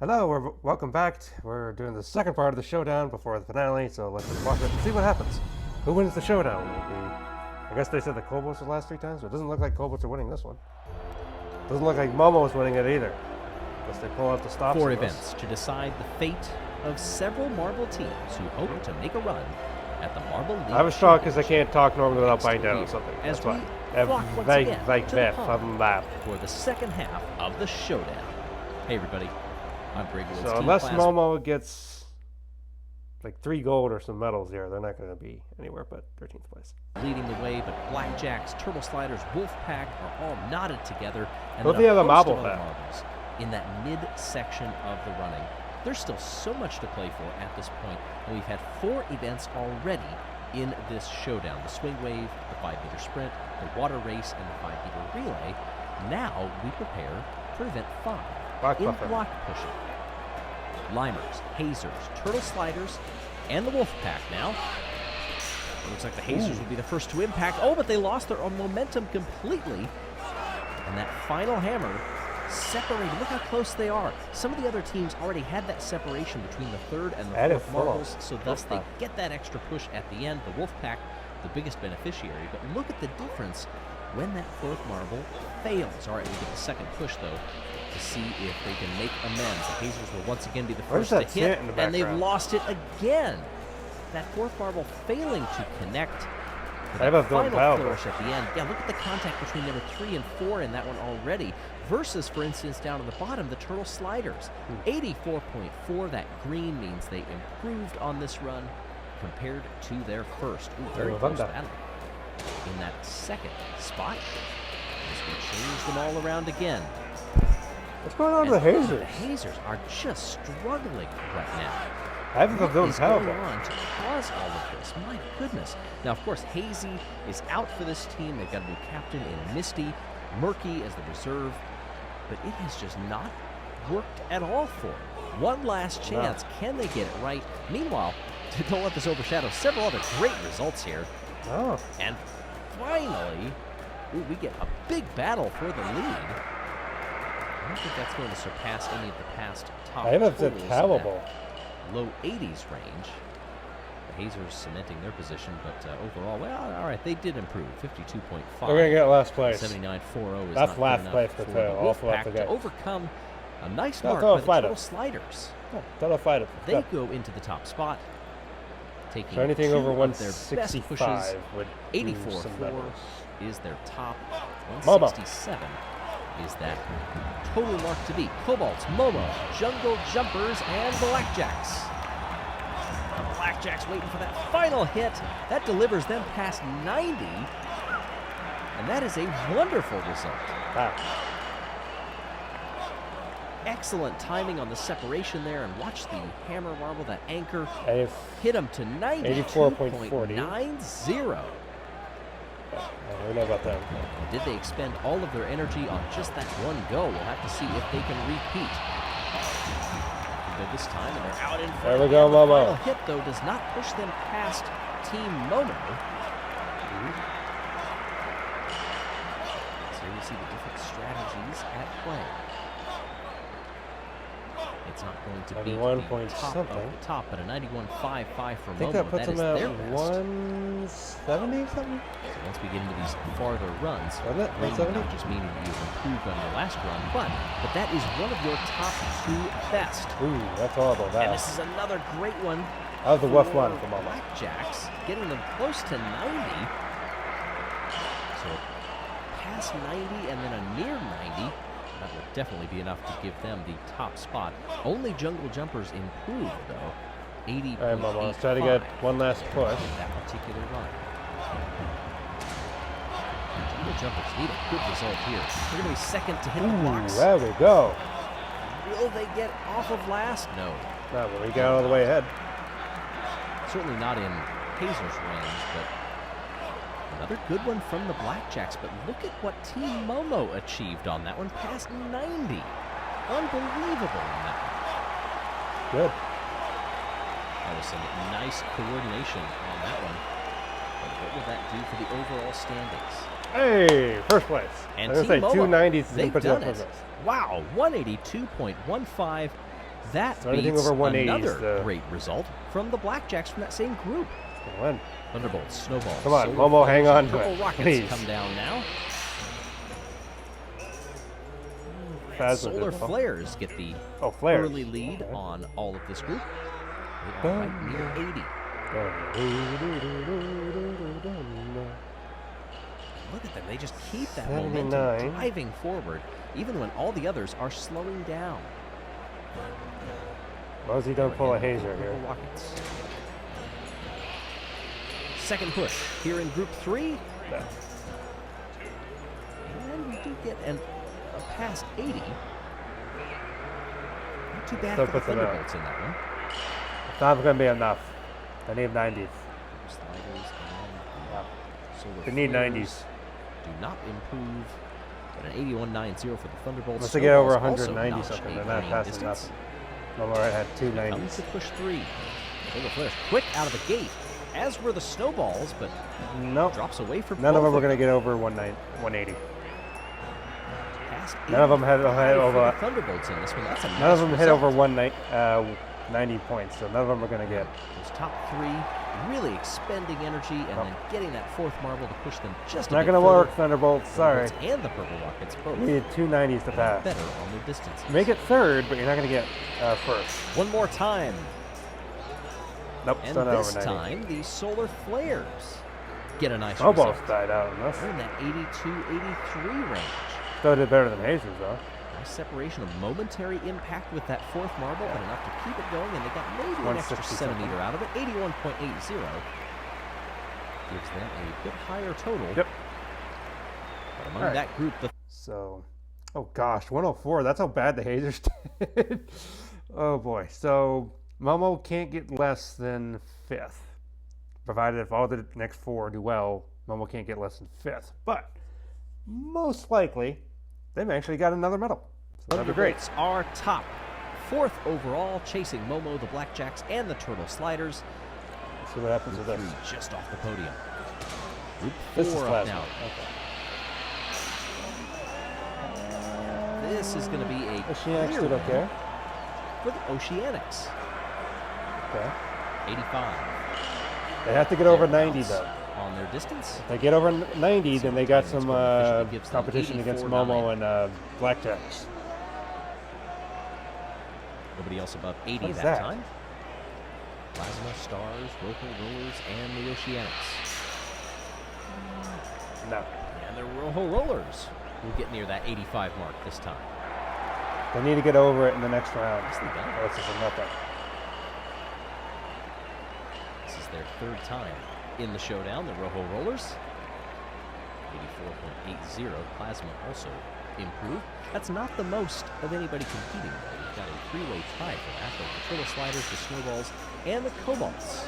Hello, welcome back. We're doing the second part of the showdown before the finale, so let's just watch it and see what happens. Who wins the showdown? I guess they said the Kobolds the last 3 times, but it doesn't look like Kobolds are winning this one. Doesn't look like Momo is winning it either. Unless they pull out the stops. 4 events to decide the fate of several Marble teams who hope to make a run at the Marble League. I was shocked because I can't talk normally without biting down here, on something. As That's we why. flock once again to the pond that. for the second half of the showdown. Hey everybody, I'm Greg Woods. So unless Momo gets like 3 gold or some medals here, they're not going to be anywhere but 13th place. Leading the way, but Blackjacks, Turtle Sliders, Wolfpack are all knotted together. And Both then have a a host marble of other pack. marbles in that mid-section of the running. There's still so much to play for at this point, and we've had 4 events already in this showdown. The swing wave, the 5-meter sprint, the water race, and the 5-meter relay. Now we prepare for event 5, block pushing. Limers, Hazers, Turtle Sliders, and the Wolfpack now. It looks like the Hazers will be the first to impact. Oh, but they lost their own momentum completely. And that final hammer separated. Look how close they are. Some of the other teams already had that separation between the 3rd and the 4th marbles, so thus they get that extra push at the end. The Wolfpack, the biggest beneficiary. But look at the difference when that 4th marble fails. All right, we get the second push, though, to see if they can make amends. The Hazers will once again be the first to hit, and they've lost it again. That 4th marble failing to connect. That final flourish at the end. Yeah, look at the contact between number 3 and 4 in that one already. Versus, for instance, down at the bottom, the Turtle Sliders. 84.4. That green means they improved on this run compared to their first. Ooh, very close battle. In that second spot, as we change them all around again. What's going on with the Hazers? The Hazers are just struggling right now. I haven't got those going on to cause all of this? My goodness. Now, of course, Hazy is out for this team. They've got a new captain in Misty, Murky as the reserve, but it has just not worked at all for them. One last chance. No. Can they get it right? Meanwhile, don't let this overshadow several other great results here. Oh. And finally, we get a big battle for the lead. I don't think that's going to surpass any of the past top totals. Low 80s range. The Hazers cementing their position, but overall, well, all right, they did improve. 52.5. They're going to get last place. 79.40 is that's not last good place for for the Wolfpack to to overcome a nice mark by the Turtle Sliders. They go into the top spot, taking so anything 2 over of 165 their best pushes. would 84.4 is their top. 167 is that total mark to beat. Kobolds, Momo, Jungle Jumpers, and Blackjacks. The Blackjacks waiting for that final hit. That delivers them past 90. And that is a wonderful result. Wow. Excellent timing on the separation there, and watch the hammer marble, that anchor, hit them to 94.90. I don't know about that. Did they expend all of their energy on just that one go? We'll have to see if they can repeat. This time, and they're out in front. There we go, Momo. The final hit, though, does not push them past Team Momo. So you see the different strategies at play. It's not going to be the top of the top, but a 91.55 for Momo. I think that puts them at 170 something? So once we get into these farther runs, wasn't it? 170? Not just meaning that you've improved on your last run, but that is one of your top 2 best. Ooh, that's horrible. And this is another great one. That was the rough one for Momo. Blackjacks getting them close to 90. So past 90 and then a near 90. That would definitely be enough to give them the top spot. Only Jungle Jumpers improved, though. 80. All right, Momo, let's try to get one last push. That particular run. Jungle Jumpers need a good result here. They're going to be second to hit the blocks. There we go. Will they get off of last? No. No, but we got all the way ahead. Certainly not in Hazer's range, but another good one from the Blackjacks. But look at what Team Momo achieved on that one, past 90. Unbelievable on that one. Good. That was some nice coordination on that one. But what will that do for the overall standings? Hey, first place. And I was going to say 290s. they've done it. Wow, 182.15 That So anything beats over 180 is another the- great result from the Blackjacks from that same group. Gonna win. Thunderbolts, snowballs. Come on, solar Momo, hang flares, on and to purple it, rockets please. come down now. Phasma Solar did well. flares get the Oh, flares. early lead Okay. on all of this group. They are right near 80. Look at them. They just keep that momentum 79. driving forward, even when all the others are slowing down. Rosie don't pull a Again, hazer here. purple rockets. Second push here in Group 3. No. And we do get a past 80. Not too bad Still for the puts them out. Thunderbolts in that one. It's not going to be enough. I need 90s. Sliders Yeah. and solar They need flares 90s. do not improve. But an 81.90 for the Thunderbolts. Unless they get over Snowballs also 190 notch something, a they're not winning passing distance. nothing. Momo had two Comes 90s. to push 3. Solar flares quick out of the gate, as were the snowballs, but Nope. drops away for None of both them are going to get over 180. Past None of them had 85 for over. the Thunderbolts in this one. That's a None of nice them hit over result. 90 points, so none of them are going to get. Those top 3 really expending energy and then getting that 4th marble to push them just a Not bit going to work, further. Thunderbolts. Sorry. Thunderbolts and the purple rockets both You need two 90s to pass. better on their distances. Make it third, but you're not going to get first. One more time. Nope, And still not this over 90. time, the solar flares get a nice Snowballs result. died out on this. They're in that 82-83 range. Still did better than hazers, though. Nice separation, a momentary impact with that 4th marble, but enough to keep it going, and they got maybe an extra 160 centimeter out of it. 81.80 gives them a bit higher total. Yep. But among Alright. that group, the So, oh gosh, 104. That's how bad the hazers did. Oh boy. So, Momo can't get less than 5th. Provided if all the next 4 do well, Momo can't get less than 5th. But, most likely, they've actually got another medal. So that'd be great. Thunderbolts are top. 4th overall, chasing Momo, the Blackjacks, and the Turtle Sliders. Let's see what happens with Group this. 3 just off the podium. Group This is 4 up plasma. now. Okay. This is going to be a Oceanics clear did win okay. for the Oceanics. Okay. 85. They have to get over They're 90 outs though. on their distance. If they get over 90, then they got It's some going officially gives them competition against 84-9. Momo and Blackjacks. Nobody else above 80 What is that that? time. Plasma, Stars, Rojo Rollers, and the Oceanics. No. And the Rojo Rollers will get near that 85 mark this time. They need to get over it in the next round. Nicely done. Or else it's a nothing. This is their 3rd time in the showdown, the Rojo Rollers. 84.80. Plasma also improved. That's not the most of anybody competing. We've got a 3-way tie for that. Both the Turtle Sliders, the Snowballs, and the Cobalts.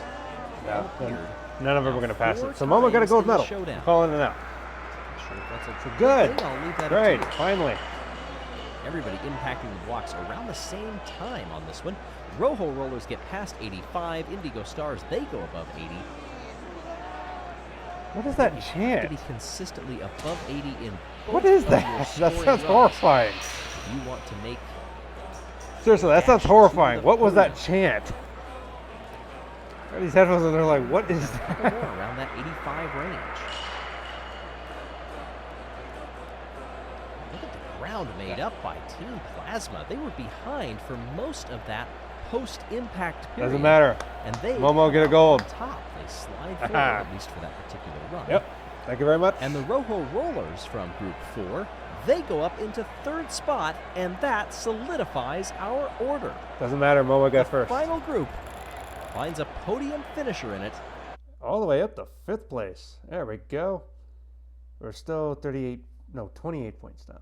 No, all appeared. none of them Now are going to pass 4 it. So Momo got a times gold in the medal. showdown. I'm calling it out. Not sure if that's a Good. thing. I'll leave that up Great. to you. Finally. Everybody impacting the blocks around the same time on this one. Rojo Rollers get past 85. Indigo Stars, they go above 80. What is that You have to chant? be consistently above 80 in both What is of your that? That scoring sounds runs. horrifying. If you want to make Seriously, that sounds dash horrifying. to the What was that podium. chant? I got these headphones and they're like, what is or that? more around that 85 range. Look at the ground made up by Team Plasma. They were behind for most of that post-impact period. Doesn't matter. And they Momo get a come gold. on top. They slide forward, at least for that particular run. Yep. Thank you very much. And the Rojo Rollers from Group 4, they go up into 3rd spot, and that solidifies our order. Doesn't matter. Momo got first. Final group finds a podium finisher in it. All the way up to 5th place. There we go. We're still 28 points down.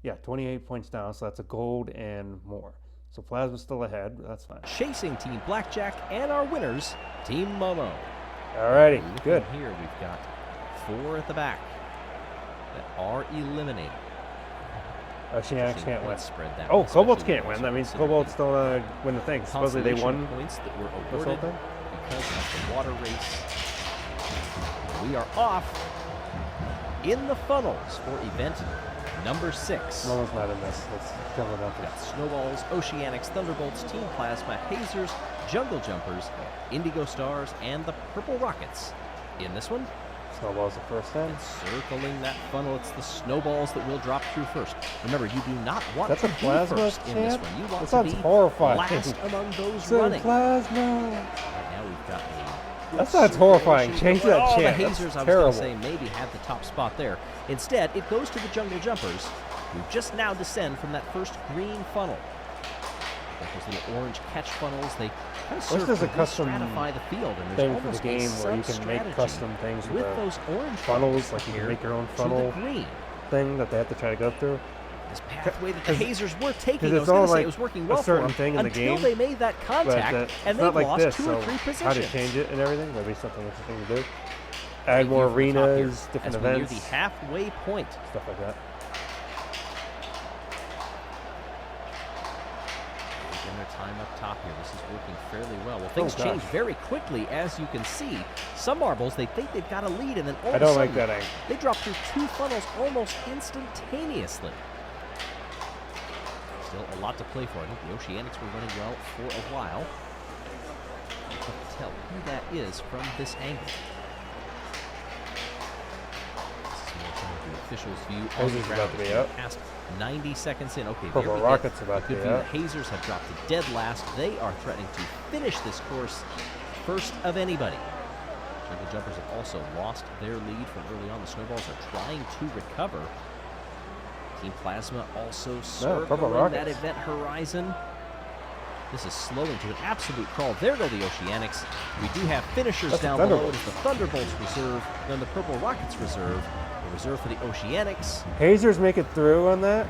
Yeah, 28 points down, so that's a gold and more. So Plasma's still ahead, but that's fine. Chasing Team Blackjack and our winners, Team Momo. Alrighty, Looking good. Here we've got 4 at the back that are eliminated. Oceanics Pushing can't win. point spread that Oh, way, Cobalts especially can't with win. That means considering Cobalts the don't win the thing. Supposedly they consolation won points that were this whole awarded thing. because of the water race. We are off in the funnels for event Number 6. Momo's not in this. Let's kill it up. We've got Snowballs, Oceanics, Thunderbolts, Team Plasma, Hazers, Jungle Jumpers, Indigo Stars, and the Purple Rockets. In this one, Snowball's the first time. and circling that funnel, it's the Snowballs that will drop through first. Remember, you do not want That's to a be plasma first in this champ? one. You That want to sounds be horrifying. last among those It's a running. plasma. Right now we've got a That sounds horrifying. Change that Oh, chant. the That's Hazers, I was terrible. going to say, maybe had the top spot there. Instead, it goes to the Jungle Jumpers, who just now descend from that first green funnel. Those little orange catch funnels, they kind of serve there's to a custom stratify the field, and there's thing for the almost game a where you can make sub-strategy custom things with with those orange funnels, like you here can make your own to funnel the green. thing that they have to try to go through. This pathway that the 'Cause- Hazers were taking, 'cause I it's was going all to say like it was working a well for certain them thing in the until game, they made that But contact, it's and not they like lost this, 2 so or 3 positions. how to change it and everything, that'd be something interesting to do. Right Add more here from the top here, arenas, different as we near events, the halfway point. stuff like that. Taking their time up top here. This is working fairly well. Well, things gosh. change very quickly, as you can see. Some marbles, they think they've got a lead, and then all I of a don't sudden, like that angle. they drop through 2 funnels almost instantaneously. Still a lot to play for. I think the Oceanics were running well for a while. I can't tell who that is from this angle. This is more from the official's view on Hazers the is ground. about to be We're up. past 90 seconds in. Okay, Purple there we get Rockets about a to good be view. up. The Hazers have dropped to dead last. They are threatening to finish this course first of anybody. Jungle Jumpers have also lost their lead from early on. The Snowballs are trying to recover. Team Plasma also Purple circling Rockets. that event horizon. This is slowing to an absolute crawl. There go the Oceanics. We do have finishers That's the down below. It Thunderbolts. is the Thunderbolts reserve, then the Purple Rockets reserve. The reserve for the Oceanics. Hazers make it through on that.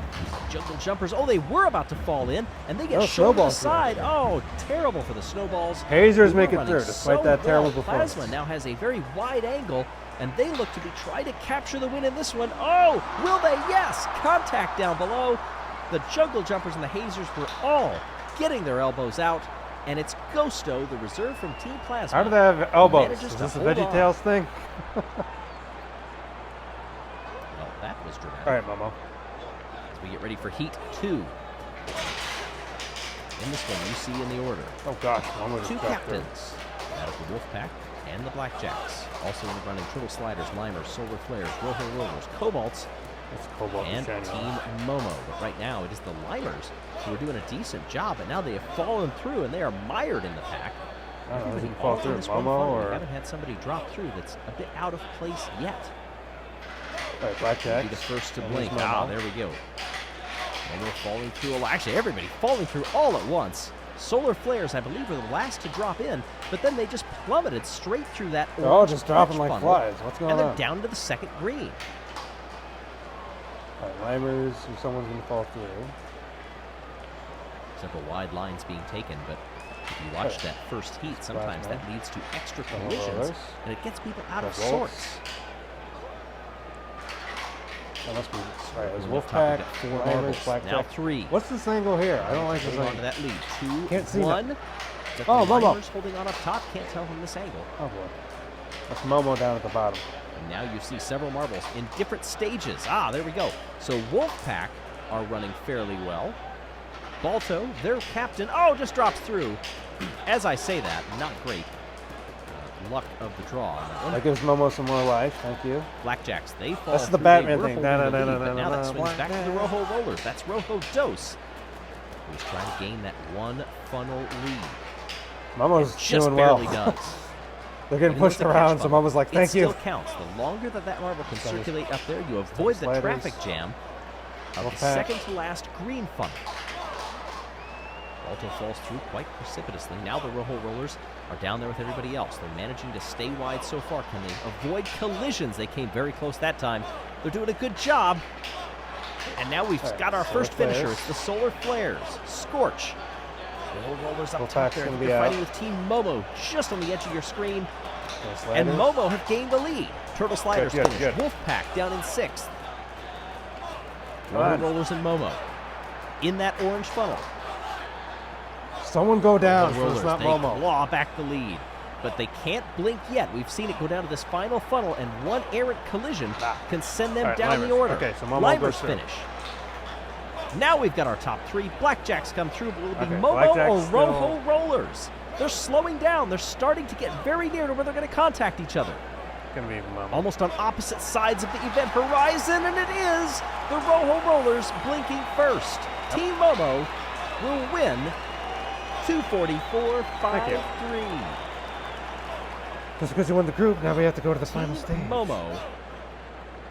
Jungle Jumpers, oh, they were about to fall in, and they get Oh, shown to the Snowballs side. Oh, terrible for the Snowballs. Hazers Who were make it running through, despite so that terrible well. performance. Plasma now has a very wide angle, and they look to be trying to capture the win in this one. Oh, will they? Yes! Contact down below. The Jungle Jumpers and the Hazers were all getting their elbows out, and it's Ghosto, the reserve from Team Plasma. How do they have elbows? manages Is to this a hold on. VeggieTales thing? Well, that was dramatic. All right, Momo. As we get ready for Heat 2. In this one, you see in the order, Oh gosh, Momo just 2 dropped through. captains out of the Wolfpack and the Blackjacks. Also in the running, Turtle Sliders, Limers, Solar Flares, Rojo Rollers, Cobalts, It's Cobalt and and Team shiny. Momo. But right now, it is the Limers who are doing a decent job, but now they have fallen through and they are mired in the pack. I don't know, does Everybody he fall all in through this one Momo funnel. We or haven't had somebody drop through that's a bit out of place yet. all right, Blackjack? Be the first to And blink. here's Ah, Momo. there we go. Momo falling through. Actually, everybody falling through all at once. Solar Flares, I believe, were the last to drop in, but then they just plummeted straight through that They're all orange just dropping catch like funnel, flies. What's going and they're on? down to the second green. All right, Limers, if someone's going to fall through. Several wide lines being taken, but if you watch that first heat, sometimes that leads to extra collisions, Rollers. and it gets people out of The Wolves. sorts. That must be right. There's Going up top, Wolfpack, we've got 4 Limers, marbles, now Blackjack. 3. What's this angle here? I don't like this Holding on to angle. that lead. 2, Can't see 1. that. Is that Oh, the Momo. Limers holding on up top? Can't tell from this angle. Oh boy. That's Momo down at the bottom. And now you see several marbles in different stages. Ah, there we go. So Wolfpack are running fairly well. Balto, their captain, just drops through. As I say that, not great. Luck of the draw on that one. That gives Momo some more life. Thank you. Blackjacks, they fall That's the through. Batman They were thing. holding the lead, No, but now that no, swings back to the Blackman. Rojo Rollers. That's Rojo Dos, who's trying to gain that 1 funnel lead. Momo's Just doing well. barely does. They're getting And it was pushed the catch around, so funnel. Momo's like, It thank you. still counts. The longer that marble can Sliders. circulate up there, you avoid the Sliders. traffic jam of the Wolfpack. second to last green funnel. Balto falls through quite precipitously. Now the Rojo Rollers are down there with everybody else. They're managing to stay wide so far. Can they avoid collisions? They came very close that time. They're doing a good job. And now we've All right, got our Solar first finisher. Flares. It's the Solar Flares. Scorch. Rojo Rollers up Wolfpack's top there. gonna You're be fighting out. with Team Momo just on the edge of your screen. Those And sliders. Momo have gained the lead. Turtle Sliders Good, finished. good. Wolfpack down in 6th. Come on. Rojo Rollers and Momo in that orange funnel. Someone go down The so it's Rollers, not they Momo. claw back the lead. but they can't blink yet. We've seen it go down to this final funnel, and one errant collision can send them down the order. Okay, so Momo goes through. finish. Now we've got our top 3. Blackjacks come through, but will it be Okay, Momo or Blackjack's Rojo Rollers? They're slowing down. They're starting to get very near to where they're going to contact each other. Gonna be Momo. Almost on opposite sides of the event horizon, and it is the Rojo Rollers blinking first. Team Momo will win 244.53. Just because you won the group, now we have to go to the final Team stage. Momo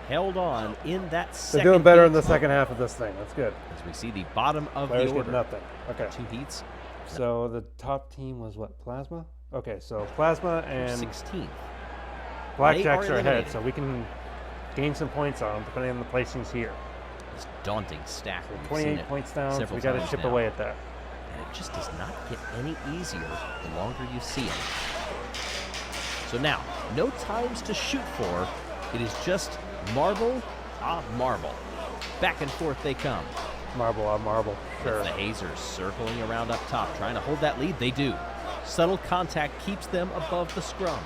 held on in that They're second doing better in heat the second half of this thing. That's good. as we see the bottom of Players the get order. nothing. Okay. 2 heats, So the top team was what? Plasma? Okay, so Plasma and 16th. Blackjacks They are are ahead, eliminated. so we can gain some points on them depending on the placings here. This daunting stack. So We've seen 28 it points down, so several we got to times chip now. away at that. And it just does not get any easier the longer you see it. So now, no times to shoot for. It is just marble on marble. Back and forth they come. Marble on marble, sure. It's the Hazers circling around up top, trying to hold that lead. They do. Subtle contact keeps them above the scrum.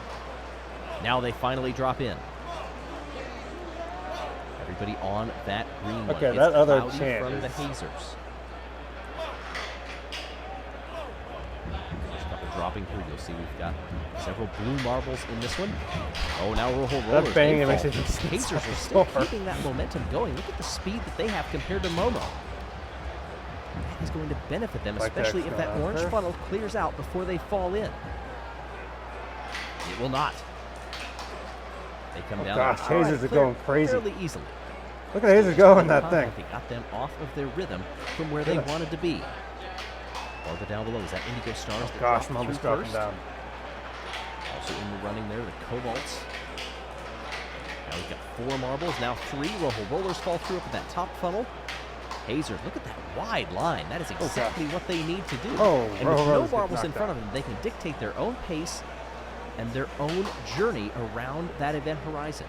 Now they finally drop in. Everybody on that green one. Okay, It's that other cloudy chant from the is- Hazers. First couple dropping through. You'll see we've got several blue marbles in this one. Oh, now Rojo Rollers. banging they makes fall. it just Hazers are so still hard. keeping that momentum going. Look at the speed that they have compared to Momo. That is going to benefit them, Blackjack's especially if that going orange after. funnel clears out before they fall in. It will not. They come down. gosh, All right, Hazers are clear going crazy. fairly easily. Look at Hazers go in that Contact, thing. They got them off of their rhythm from where they Goodness. wanted to be. Farther down below, is that Indigo Stars that Gosh, dropped Momo's through dropping first? down. Also in the running there, the Cobalts. Now we've got 4 marbles, now 3. Rojo Rollers fall through up at that top funnel. Hazers, look at that wide line. That is exactly what they need to do. Oh, and with Rojo no Rollers get marbles in knocked front out. of them, they can dictate their own pace and their own journey around that event horizon.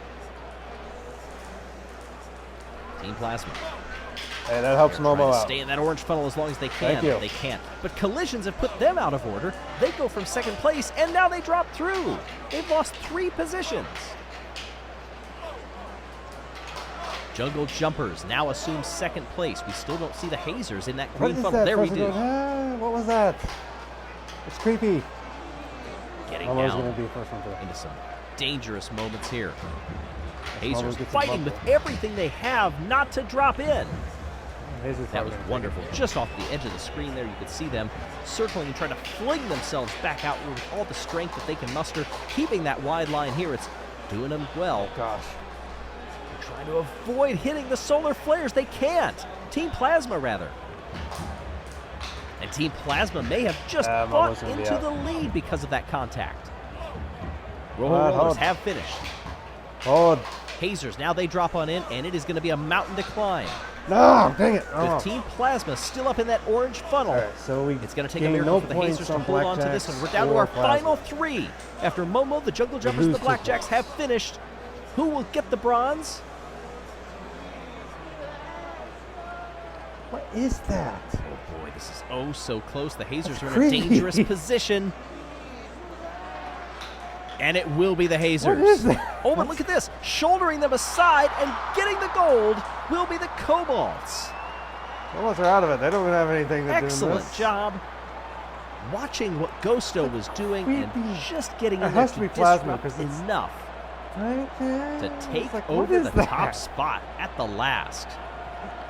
Team Plasma. Hey, that helps They're trying Momo to out. stay in that orange funnel as long as they can. Thank you. But they can't. But collisions have put them out of order. They go from second place, and now they drop through. They've lost 3 positions. Jungle Jumpers now assume second place. We still don't see the Hazers in that What green is funnel. that? There we Person do. going, what was that? It's creepy. Getting Momo's down going to be the first one to. into some dangerous moments here. Momo Hazers gets a fighting bump. with everything they have not to drop in. Hazers That probably was gonna wonderful. take it. Just off the edge of the screen there, you could see them circling and trying to fling themselves back out with all the strength that they can muster, keeping that wide line here. It's doing them well. Gosh. They're trying to avoid hitting the solar flares. They can't. Team Plasma, rather. And Team Plasma may have just Momo's fought gonna be into out. the lead because of that contact. Rojo Hold. Rollers have finished. Oh, Hazers, now they drop on in, and it is going to be a mountain to climb. no, dang it. Oh. With Team Plasma still up in that orange funnel. All right, so we It's going to take a gain miracle no for the points Hazers to on hold on to this one. We're down to Blackjacks our or Plasma. final 3. After Momo, the Jungle Jumpers, and the lose 2 Blackjacks have points. finished. Who will get the bronze? What is that? Oh boy, this is oh so close. The Hazers That's are in creepy. a dangerous position. And it will be the Hazers. What is that? Oh, but look at this. Shouldering them aside and getting the gold will be the Cobalts. Almost are out of it. They don't even have anything to do Excellent this. job. Watching what Ghosto was doing and Creepy. just getting It in there has to to be Plasma, disrupt 'cause it's- enough Right there. to It's take like, what over is the that? top spot at the last.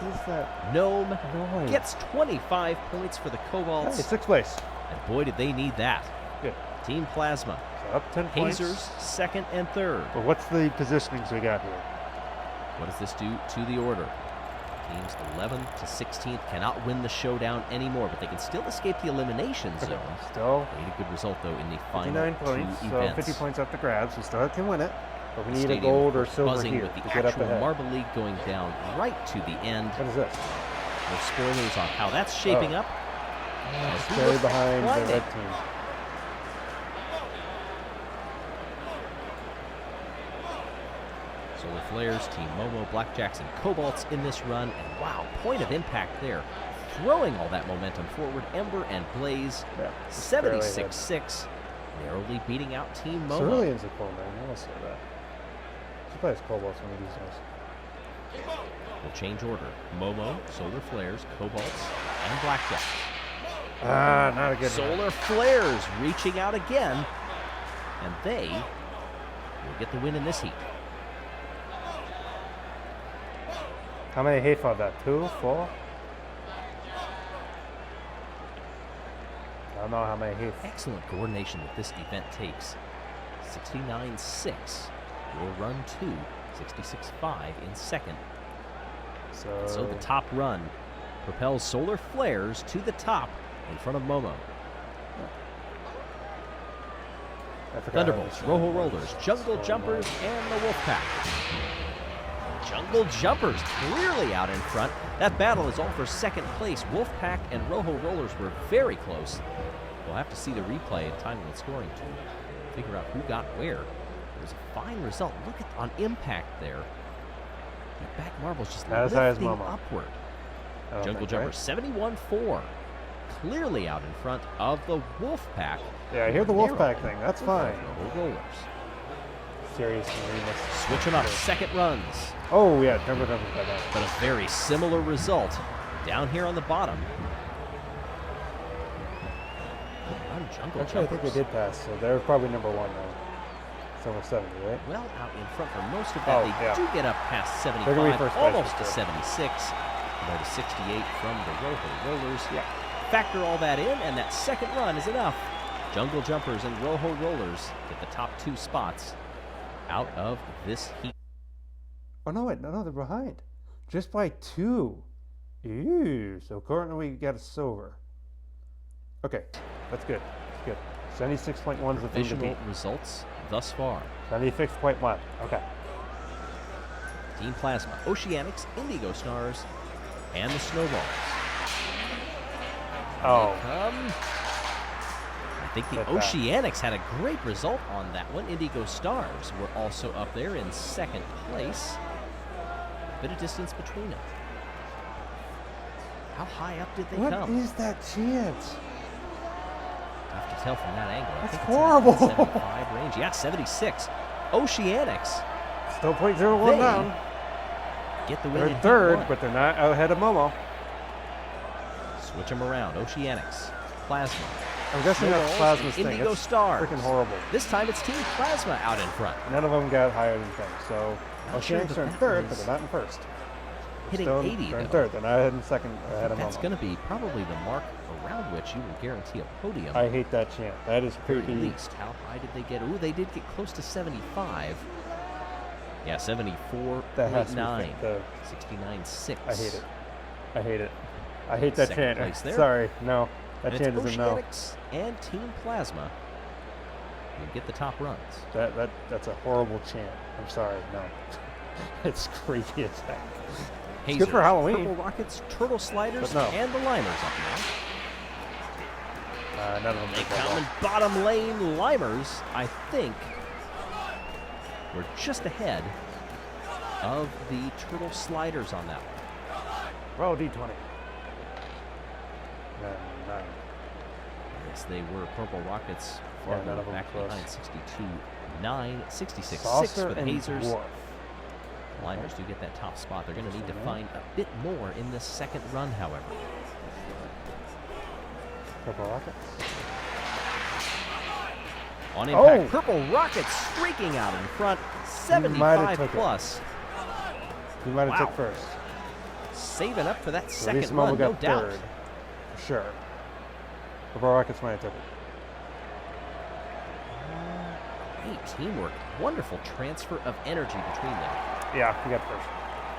What is that Gnome noise? gets 25 points for the Hey, Cobalts. 6th place. And boy, did they need that. Good. Team Plasma. So up 10 points. Hazers, second and third. But what's the positionings we got here? What does this do to the order? Teams 11 to 16th cannot win the showdown anymore, but they can still escape the elimination Okay, zone. still They need a good result, though, in the final 59 2 points, so events. 50 points up to grabs. We still can win it, but we need a Stadium gold or silver buzzing here with the to get up actual ahead. Marble League going down right to the end. What is this? No spoilers on how that's shaping up. As we Very look behind the climbing. red team. Solar Flares, Team Momo, Blackjacks, and Cobalts in this run. And wow, point of impact there. Throwing all that momentum forward. Ember and Blaze, Yeah, just barely ahead. 76-6. narrowly beating out Team Momo. Cerulean's a cool name. I want to say that. She plays Cobalts one of these days. We'll change order. Momo, Solar Flares, Cobalts, and Blackjacks. Ah, not a good Solar Flares reaching out again, and they will get the win in this heat. How many hate for that? 2, 4? I don't know how many hate. Excellent coordination that this event takes. 69.6 will run 2, 66.5 in second. So the top run propels Solar Flares to the top in front of Momo. Thunderbolts, Rojo Rollers, Jungle Jumpers, and the Wolfpack. Jungle Jumpers clearly out in front. That battle is all for second place. Wolfpack and Rojo Rollers were very close. We'll have to see the replay and time limit scoring to figure out who got where. It was a fine result. Look at on impact there. That back marble's just lifting upward. Jungle Jumpers 71.4. Clearly out in front of the Wolfpack. Yeah, I hear the Wolfpack thing. That's fine. Rojo Rollers. Seriously, switch them up. Second runs. Oh, yeah, Jungle Jumpers by that. But a very similar result down here on the bottom. Jungle Actually, I think they did pass, so they're probably number 1 now. Somewhere 70, right? Well, out in front for most of that. They do get up past 75, almost to 76. Compared to 68 from the Rojo Rollers. Yeah. Factor all that in, and that second run is enough. Jungle Jumpers and Rojo Rollers get the top 2 spots out of this heat. Oh, no, wait. No, they're behind. Just by 2. Ew. So currently we got a silver. Okay, that's good. That's good. 76.1 is the thing to beat. Results thus far. 76.1. Okay. Team Plasma, Oceanics, Indigo Stars, and the Snowballs. Oh. I think the Oceanics had a great result on that one. Indigo Stars were also up there in second place. A bit of distance between them. How high up did they come? What is that chance? Tough to tell from that angle. That's I think horrible. It's in the 75 range. Yeah, 76. Oceanics. Still 0.01 down. Get the win. They're third, but they're not out ahead of Momo. Switch them around. Oceanics, Plasma. I'm guessing that's Plasma's thing. Indigo It's Stars. Freaking horrible. This time it's Team Plasma out in front. None of them got higher than 10. So Oceanics are in third, but they're not in first. Hitting still 80. They're in third. They're not in second ahead of Momo. That's going to be probably the mark around which you will guarantee a podium. I hate that chant. That is creepy. At least. How high did they get? Ooh, they did get close to 75. Yeah, 74.9. 69.6. I hate it. I hate it. I hate that chant. Sorry, no. That chant is a no. Oceanics and Team Plasma will get the top runs. That's a horrible chant. I'm sorry, no. It's creepy as heck. It's Hazers, good for Halloween. Purple Rockets, Turtle Sliders, and the Limers up now. None of them. They come in bottom lane. Limers, I think, were just ahead of the Turtle Sliders on that one. Roll D20. 9. Yes, they were. Purple Rockets far back behind 62.9, 66.6 for the Hazers. Dwarf. Limers do get that top spot. They're going to need to find a bit more in this second run, however. Purple Rockets. On impact, Purple Rockets streaking out in front, 75 plus. He might have took first. Saving up for that second run, no doubt. Third. Sure. Purple Rockets might have took it. Great teamwork. Wonderful transfer of energy between them. Yeah, he got first.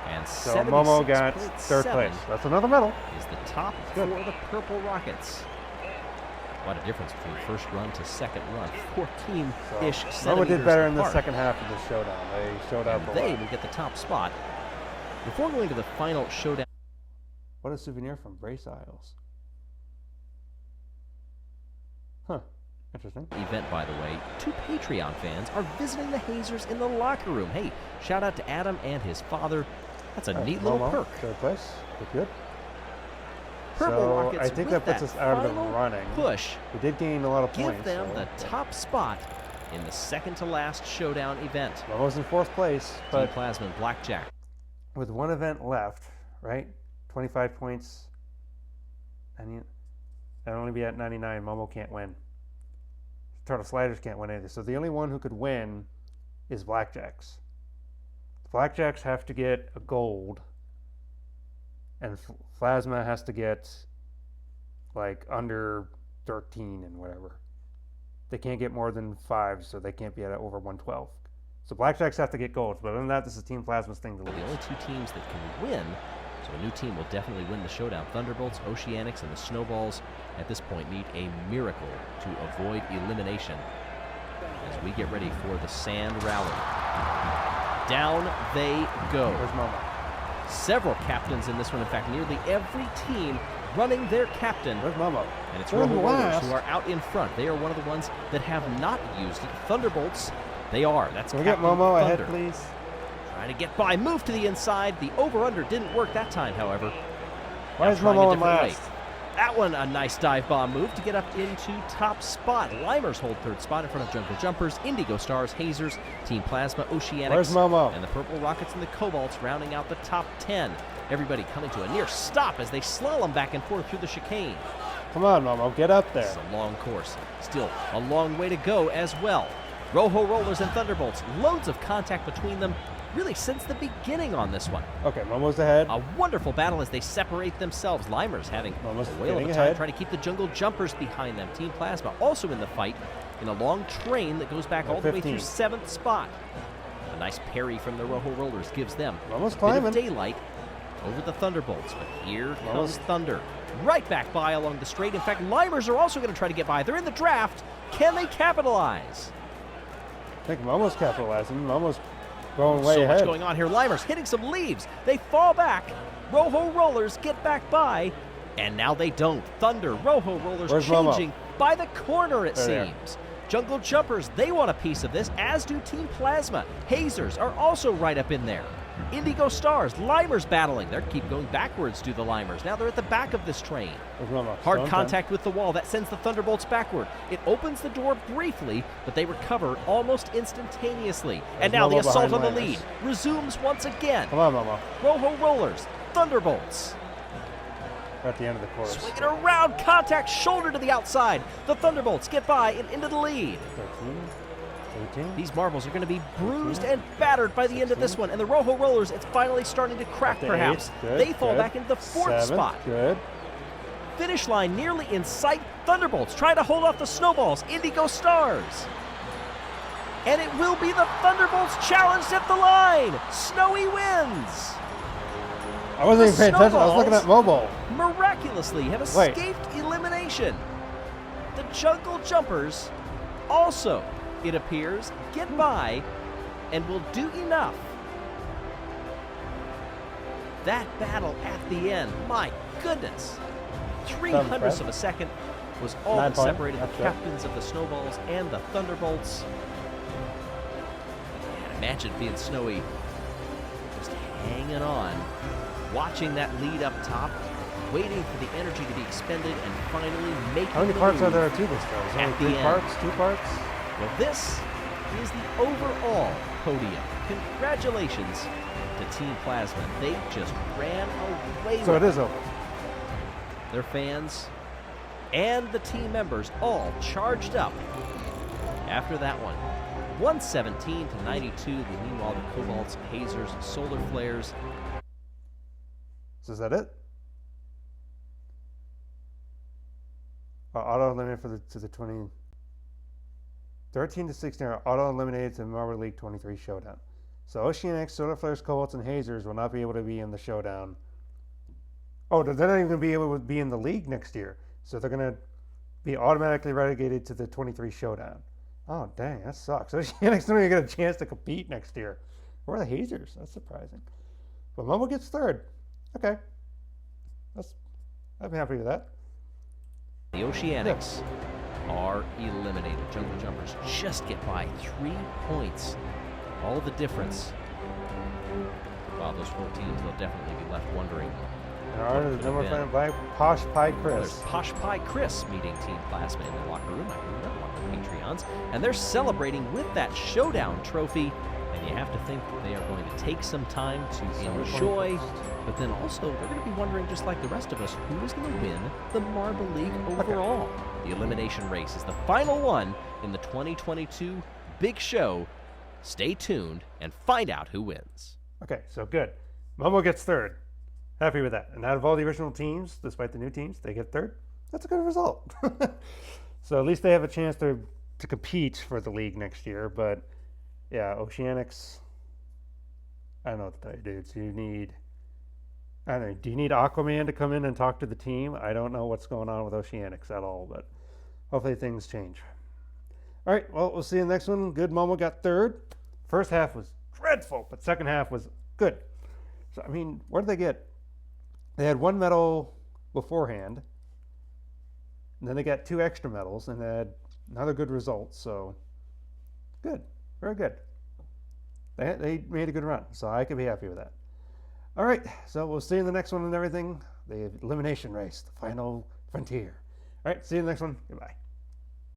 And so Momo got third place. That's another medal. Is the top for the Purple Rockets. What a difference between first run to second run. 14-ish centimeters Momo did better in the apart. second half of the showdown. They showed up a lot. They will get the top spot. Before going to the final showdown. What a souvenir from Brace Isles. Huh. Interesting. Event, by the way. 2 Patreon fans are visiting the Hazers in the locker room. Hey, shout out to Adam and his father. That's a neat little perk. Third place. Look good. Purple So Rockets I think with that puts us out of the final running. push We did gain a lot of give points. them so- the top spot in the second to last showdown event. Momo's in 4th place, Team but Plasma and Blackjack. with one event left, right? 25 points. And I'd only be at 99. Momo can't win. Turtle Sliders can't win either. So the only one who could win is Blackjacks. The Blackjacks have to get a gold, and Plasma has to get like under 13 and whatever. They can't get more than 5, so they can't be at over 112. So Blackjacks have to get golds, but other than that, this is Team Plasma's thing to lose. The only 2 teams that can win, so a new team will definitely win the showdown. Thunderbolts, Oceanics, and the Snowballs at this point need a miracle to avoid elimination as we get ready for the sand rally. Down they go. Where's Momo? Several captains in this one. In fact, nearly every team running their captain. Where's Momo? And it's They're in Robo Rollers last. who are out in front. They are one of the ones that have not used it. Thunderbolts, they are. That's Can we get Captain Momo Thunder. ahead, please? Trying to get by, move to the inside. The over-under didn't work that time, however. Why Now is trying a Momo in different last? way. That one, a nice dive bomb move to get up into top spot. Limers hold 3rd spot in front of Jungle Jumpers, Indigo Stars, Hazers, Team Plasma, Oceanics, Where's Momo? and the Purple Rockets and the Cobalts rounding out the top 10. Everybody coming to a near stop as they slalom back and forth through the chicane. Come on, Momo, get up This there. is a long course. Still a long way to go as well. Roho Rollers and Thunderbolts, loads of contact between them, really since the beginning on this one. Okay, Momo's ahead. A wonderful battle as they separate themselves. Limers having Almost a whale of a getting time ahead. trying to keep the Jungle Jumpers behind them. Team Plasma also in the fight in a long train that goes back all the way 15. through 7th spot. A nice parry from the Roho Rollers gives them Momo's a bit climbing. of daylight over the Thunderbolts. But here comes Almost. Thunder. Right back by along the straight. In fact, Limers are also going to try to get by. They're in the draft. Can they capitalize? I think Momo's capitalizing. Momo's going way So ahead. much going on here. Limers hitting some leaves. They fall back. Roho Rollers get back by. And now they don't. Thunder, Roho Rollers Where's Momo? changing by the corner, it There they are. seems. Jungle Jumpers, they want a piece of this, as do Team Plasma. Hazers are also right up in there. Indigo Stars, Limers battling. They keep going backwards to the Limers. Now they're at the back of this train. Where's Momo? Hard Still in contact with the wall. That sends the Thunderbolts backward. It opens the door briefly, but they recover almost instantaneously. And There's now the Momo assault on behind the Limers. lead resumes once again. 10. Come on, Momo. Roho Rollers, Thunderbolts. We're at the end of the course. Swinging around, contact, shoulder to the outside. The Thunderbolts get by and into the lead. 13, 18. These marbles are going to be bruised and battered by the end of this one. And the Roho Rollers, it's finally starting to crack, Up to perhaps. 8. Good, They fall good. back into the 4th 7th. spot. Good. Finish line nearly in sight. Thunderbolts trying to hold off the Snowballs. Indigo Stars. And it will be the Thunderbolts challenged at the line. Snowy wins. I wasn't even paying attention. I was looking at Snowballs. Momo. Miraculously have Wait. escaped elimination. The Jungle Jumpers also, it appears, get by and will do enough. That battle at the end, my goodness. 300ths of a second was all 9 that point. separated the That's it. captains of the Snowballs and the Thunderbolts. Man, imagine being Snowy just hanging on, watching that lead up top, waiting for the energy to be expended, and finally making How many the parts are move. there to this, though? Is there At only the 3 end. parts? 2 parts? Well, this is the overall podium. Congratulations to Team Plasma. They just ran away So with it is over. their fans and the team members all charged up after that one. 117 to 92. Meanwhile, the Cobalts, Hazers, Solar Flares. So is that it? Auto eliminated to the 20. 13 to 16 are auto eliminated to the Marble League 23 Showdown. So Oceanics, Solar Flares, Cobalts, and Hazers will not be able to be in the Showdown. Oh, they're not even going to be able to be in the league next year. So they're going to be automatically relegated to the 23 Showdown. Oh, dang, that sucks. Oceanics don't even get a chance to compete next year. Where are the Hazers? That's surprising. But Momo gets 3rd. Okay. I'd be happy with that. The Oceanics are eliminated. Jungle Jumpers just get by 3 points. All the difference. While those 4 teams, they'll definitely be left wondering In honor of What the could number have fan Black Posh Pie There's Chris. Posh Pie Chris meeting Team Plasma in the locker room. I knew that one of the Patreons. And they're celebrating with that Showdown trophy. And you have to think they are going to take some time to enjoy. But then also, they're going to be wondering, just like the rest of us, who is going to win the Marble League overall. The elimination race is the final one in the 2022 Big Show. Stay tuned and find out who wins. Okay, so good. Momo gets third. Happy with that. And out of all the original teams, despite the new teams, they get third. That's a good result. So at least they have a chance to compete for the league next year. But yeah, Oceanics, I don't know what to tell you, dudes. You need, I don't know, do you need Aquaman to come in and talk to the team? I don't know what's going on with Oceanics at all, but hopefully things change. All right, well, we'll see you in the next one. Good Momo got third. First half was dreadful, but second half was good. So, I mean, what did they get? They had 1 medal beforehand, and then they got 2 extra medals, and they had another good result. So, good, very good. They made a good run, so I could be happy with that. All right, so we'll see you in the next one and everything. The elimination race, the final frontier. All right, see you in the next one. Goodbye.